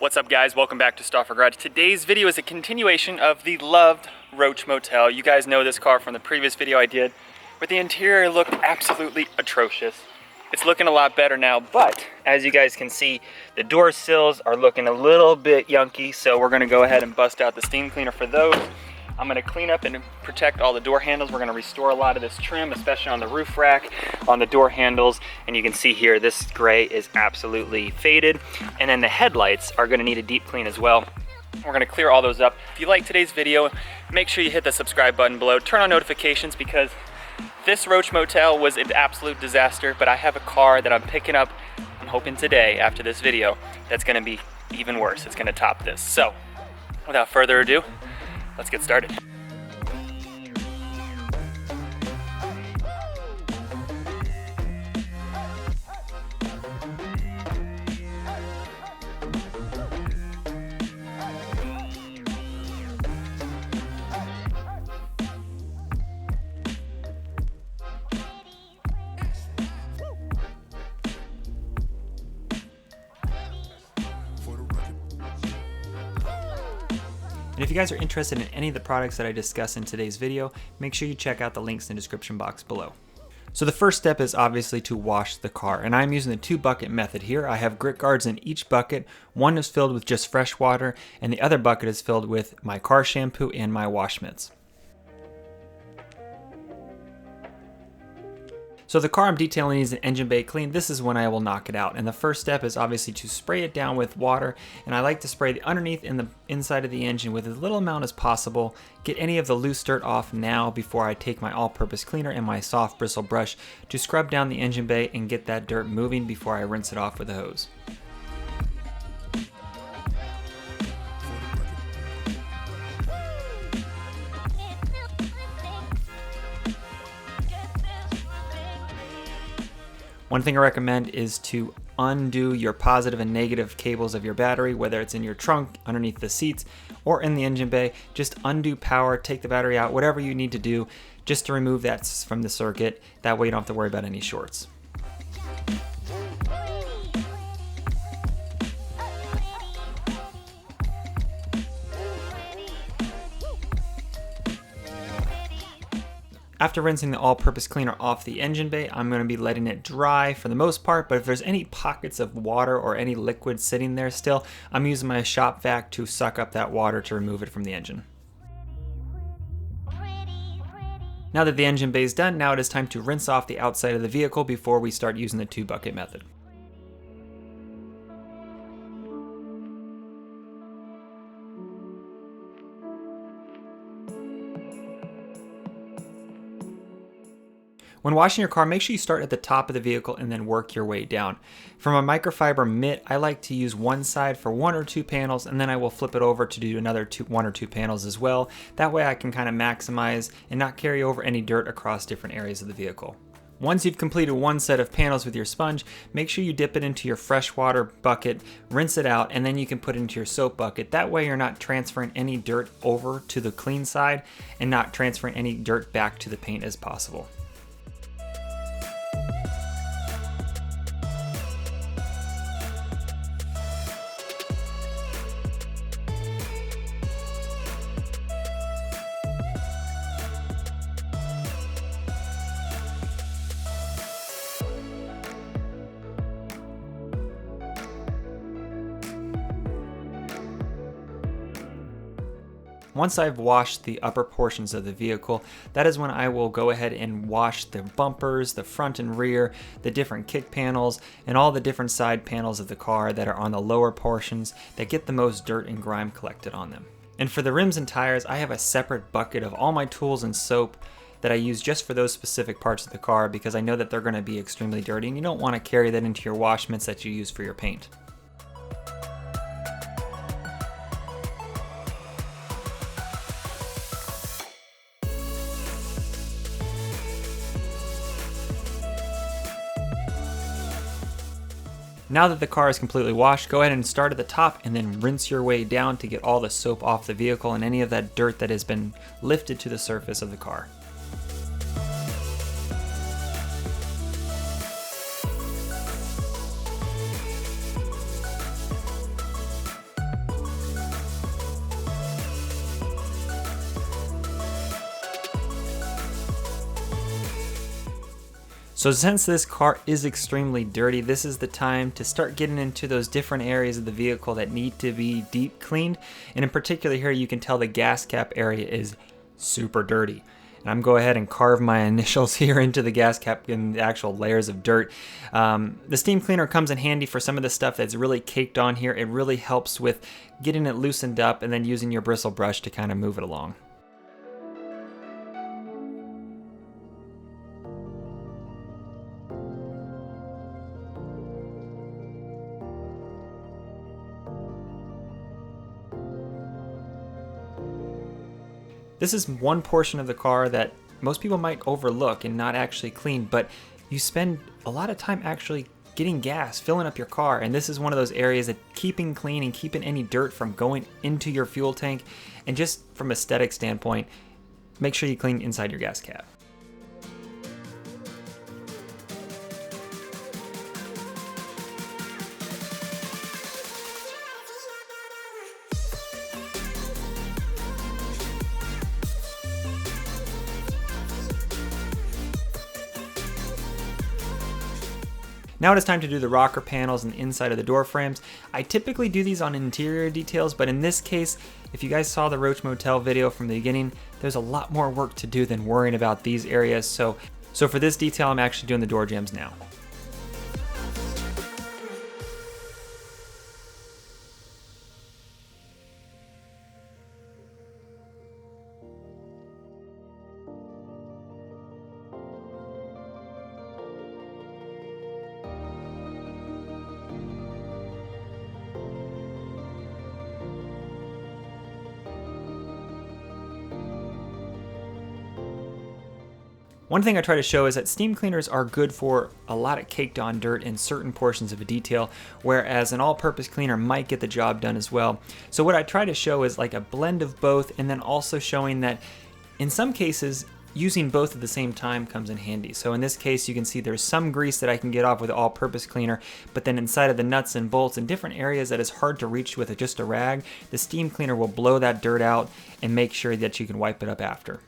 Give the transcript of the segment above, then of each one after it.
What's up guys, welcome back to Stauffer Garage. Today's video is a continuation of the loved Roach Motel. You guys know this car from the previous video I did, where the interior looked absolutely atrocious. It's looking a lot better now, but as you guys can see, the door sills are looking a little bit yunky, so we're gonna go ahead and bust out the steam cleaner for those. I'm gonna clean up and protect all the door handles. We're gonna restore a lot of this trim, especially on the roof rack, on the door handles. And you can see here, this gray is absolutely faded. And then the headlights are gonna need a deep clean as well. We're gonna clear all those up. If you like today's video, make sure you hit the subscribe button below. Turn on notifications because this Roach Motel was an absolute disaster, but I have a car that I'm picking up, I'm hoping today after this video, that's gonna be even worse. It's gonna top this. So, without further ado, let's get started. And if you guys are interested in any of the products that I discuss in today's video, make sure you check out the links in the description box below. So the first step is obviously to wash the car, and I'm using the 2-bucket method here. I have grit guards in each bucket. One is filled with just fresh water, and the other bucket is filled with my car shampoo and my wash mitts. So the car I'm detailing needs an engine bay clean. This is when I will knock it out. And the first step is obviously to spray it down with water. And I like to spray the underneath and the inside of the engine with as little amount as possible. Get any of the loose dirt off now before I take my all-purpose cleaner and my soft bristle brush to scrub down the engine bay and get that dirt moving before I rinse it off with a hose. One thing I recommend is to undo your positive and negative cables of your battery, whether it's in your trunk, underneath the seats, or in the engine bay. Just undo power, take the battery out, whatever you need to do just to remove that from the circuit. That way you don't have to worry about any shorts. After rinsing the all-purpose cleaner off the engine bay, I'm going to be letting it dry for the most part, but if there's any pockets of water or any liquid sitting there still, I'm using my shop vac to suck up that water to remove it from the engine. Now that the engine bay is done, now it is time to rinse off the outside of the vehicle before we start using the 2-bucket method. When washing your car, make sure you start at the top of the vehicle and then work your way down. From a microfiber mitt, I like to use one side for 1 or 2 panels, and then I will flip it over to do another 1 or 2 panels as well. That way I can kind of maximize and not carry over any dirt across different areas of the vehicle. Once you've completed one set of panels with your sponge, make sure you dip it into your freshwater bucket, rinse it out, and then you can put it into your soap bucket. That way you're not transferring any dirt over to the clean side and not transferring any dirt back to the paint as possible. Once I've washed the upper portions of the vehicle, that is when I will go ahead and wash the bumpers, the front and rear, the different kick panels, and all the different side panels of the car that are on the lower portions that get the most dirt and grime collected on them. And for the rims and tires, I have a separate bucket of all my tools and soap that I use just for those specific parts of the car because I know that they're going to be extremely dirty and you don't want to carry that into your wash mitts that you use for your paint. Now that the car is completely washed, go ahead and start at the top and then rinse your way down to get all the soap off the vehicle and any of that dirt that has been lifted to the surface of the car. So since this car is extremely dirty, this is the time to start getting into those different areas of the vehicle that need to be deep cleaned. And in particular here, you can tell the gas cap area is super dirty. And I'm going to go ahead and carve my initials here into the gas cap in the actual layers of dirt. The steam cleaner comes in handy for some of the stuff that's really caked on here. It really helps with getting it loosened up and then using your bristle brush to kind of move it along. This is one portion of the car that most people might overlook and not actually clean, but you spend a lot of time actually getting gas, filling up your car, and this is one of those areas that keeping clean and keeping any dirt from going into your fuel tank, and just from aesthetic standpoint, make sure you clean inside your gas cap. Now it is time to do the rocker panels and the inside of the door frames. I typically do these on interior details, but in this case, if you guys saw the Roach Motel video from the beginning, there's a lot more work to do than worrying about these areas. So for this detail, I'm actually doing the door jambs now. One thing I try to show is that steam cleaners are good for a lot of caked on dirt in certain portions of a detail, whereas an all-purpose cleaner might get the job done as well. So what I try to show is like a blend of both, and then also showing that in some cases, using both at the same time comes in handy. So in this case, you can see there's some grease that I can get off with the all-purpose cleaner, but then inside of the nuts and bolts in different areas that is hard to reach with just a rag, the steam cleaner will blow that dirt out and make sure that you can wipe it up after.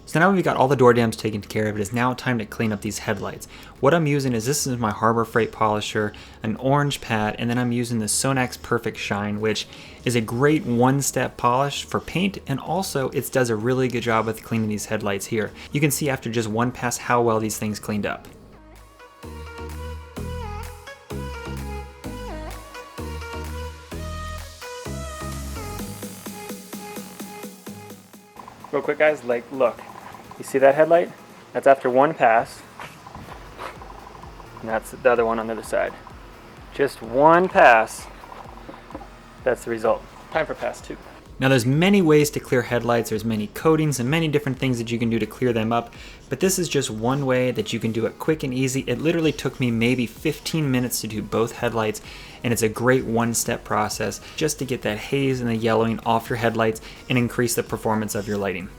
So now we've got all the door dams taken care of, it is now time to clean up these headlights. What I'm using is, this is my Harbor Freight polisher, an orange pad, and then I'm using the Sonax Perfect Shine, which is a great one-step polish for paint, and also it does a really good job with cleaning these headlights here. You can see after just one pass how well these things cleaned up. Real quick guys, like look. You see that headlight? That's after one pass. And that's the other one on the other side. Just one pass. That's the result. Time for pass 2. Now there's many ways to clear headlights, there's many coatings and many different things that you can do to clear them up, but this is just one way that you can do it quick and easy. It literally took me maybe 15 minutes to do both headlights, and it's a great one-step process just to get that haze and the yellowing off your headlights and increase the performance of your lighting.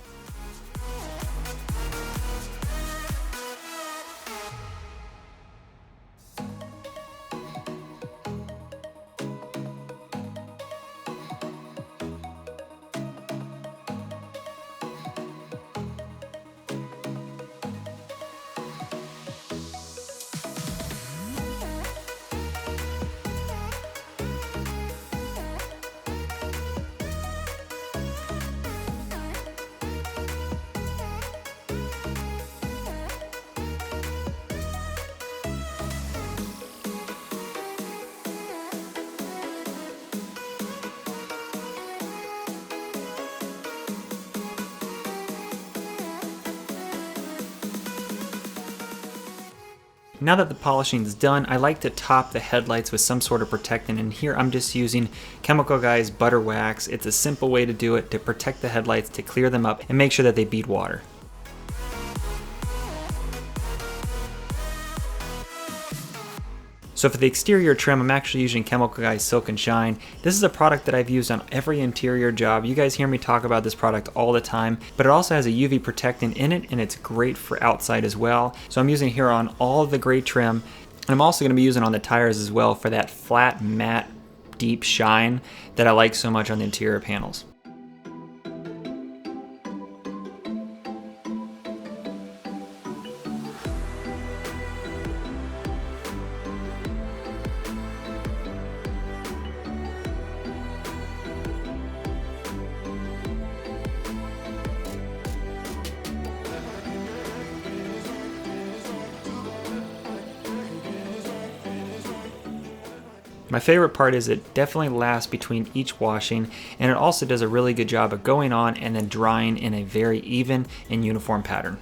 Now that the polishing is done, I like to top the headlights with some sort of protectant, and here I'm just using Chemical Guys Butter Wax. It's a simple way to do it to protect the headlights, to clear them up, and make sure that they bead water. So for the exterior trim, I'm actually using Chemical Guys Silk and Shine. This is a product that I've used on every interior job. You guys hear me talk about this product all the time, but it also has a UV protectant in it, and it's great for outside as well. So I'm using it here on all of the gray trim, and I'm also gonna be using it on the tires as well for that flat, matte, deep shine that I like so much on the interior panels. My favorite part is it definitely lasts between each washing, and it also does a really good job of going on and then drying in a very even and uniform pattern.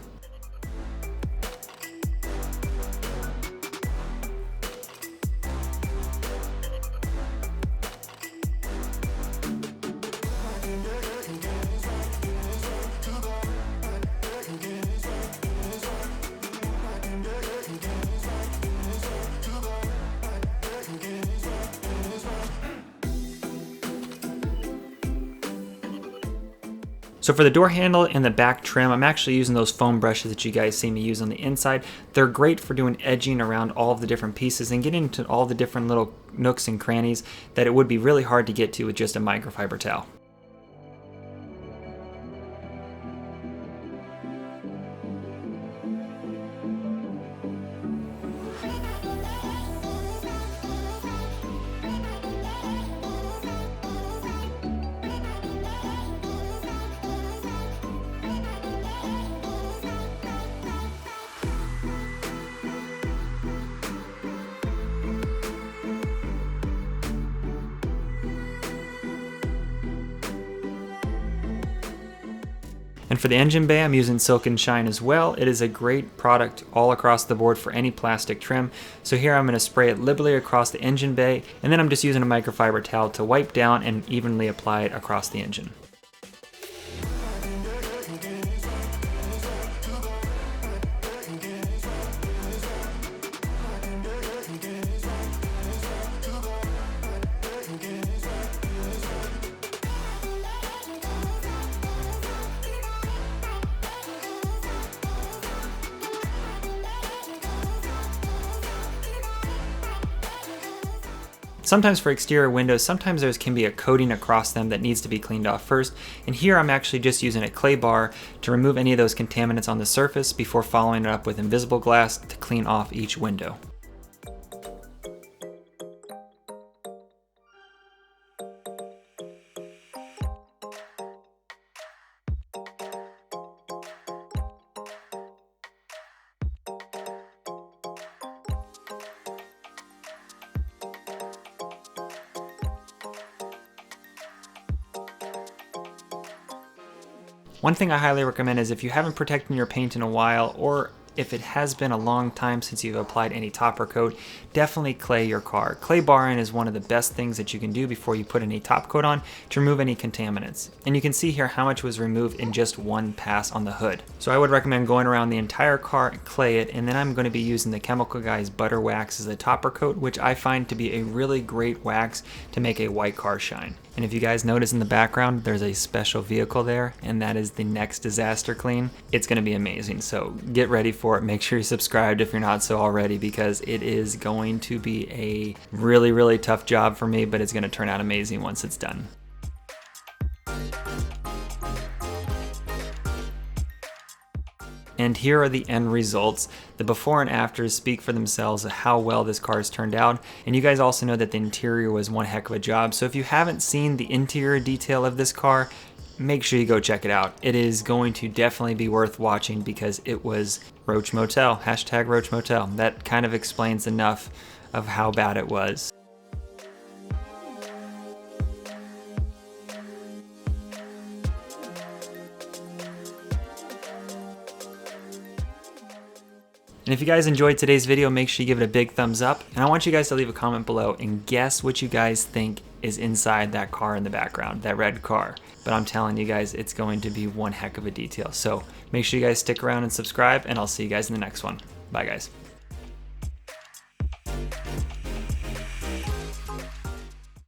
So for the door handle and the back trim, I'm actually using those foam brushes that you guys see me use on the inside. They're great for doing edging around all of the different pieces and getting into all the different little nooks and crannies that it would be really hard to get to with just a microfiber towel. And for the engine bay, I'm using Silk and Shine as well. It is a great product all across the board for any plastic trim. So here I'm going to spray it liberally across the engine bay, and then I'm just using a microfiber towel to wipe down and evenly apply it across the engine. Sometimes for exterior windows, sometimes there can be a coating across them that needs to be cleaned off first, and here I'm actually just using a clay bar to remove any of those contaminants on the surface before following it up with invisible glass to clean off each window. One thing I highly recommend is if you haven't protected your paint in a while, or if it has been a long time since you've applied any topper coat, definitely clay your car. Clay barring is one of the best things that you can do before you put any top coat on to remove any contaminants. And you can see here how much was removed in just one pass on the hood. So I would recommend going around the entire car and clay it, and then I'm going to be using the Chemical Guys Butter Wax as a topper coat, which I find to be a really great wax to make a white car shine. And if you guys notice in the background, there's a special vehicle there, and that is the next disaster clean. It's going to be amazing, so get ready for it. Make sure you're subscribed if you're not so already, because it is going to be a really, really tough job for me, but it's going to turn out amazing once it's done. And here are the end results. The before and afters speak for themselves of how well this car has turned out. And you guys also know that the interior was one heck of a job. So if you haven't seen the interior detail of this car, make sure you go check it out. It is going to definitely be worth watching because it was Roach Motel, hashtag Roach Motel. That kind of explains enough of how bad it was. And if you guys enjoyed today's video, make sure you give it a big thumbs up. And I want you guys to leave a comment below and guess what you guys think is inside that car in the background, that red car. But I'm telling you guys, it's going to be one heck of a detail. So make sure you guys stick around and subscribe, and I'll see you guys in the next one. Bye guys.